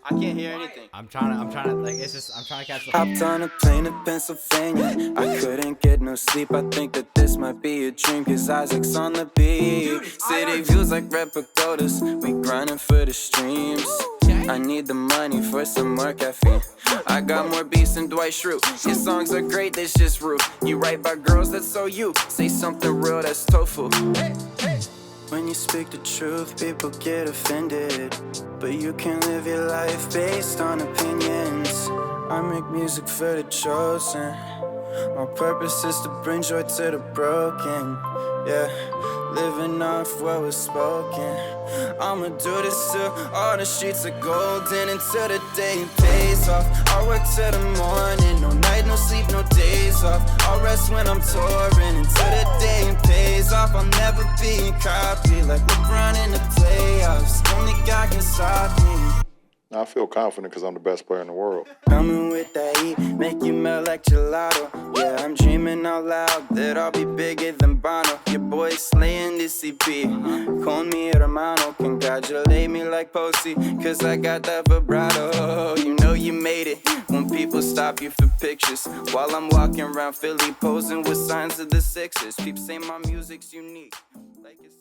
I can't hear anything. I'm trying to, like, it's just, I'm trying to catch the... Hopped on a plane to Pennsylvania. I couldn't get no sleep. I think that this might be a dream, cause Isaac's on the beat. City views like red pagodas. We grinding for the streams. I need the money for some more caffeine. I got more beats than Dwight Schrute. Your songs are great, that's just rude. You write about girls, that's so you. Say something real, that's tofu. When you speak the truth, people get offended. But you can live your life based on opinions. I make music for the chosen. My purpose is to bring joy to the broken. Yeah, living off what was spoken. I'ma do this till all the streets are golden, until the day it pays off. I work till the morning, no night, no sleep, no days off. I'll rest when I'm touring, until the day it pays off. I'll never be a copy, like LeBron in the playoffs. Only God can stop me. I feel confident because I'm the best player in the world. Coming with that heat, make you melt like gelato. Yeah, I'm dreaming out loud that I'll be bigger than Bono. Your boy's slaying this EP. Call me hermano, congratulate me like Posey, cause I got that vibrato. You know you made it when people stop you for pictures, while I'm walking around Philly posing with signs of the Sixers. People say my music's unique, like it's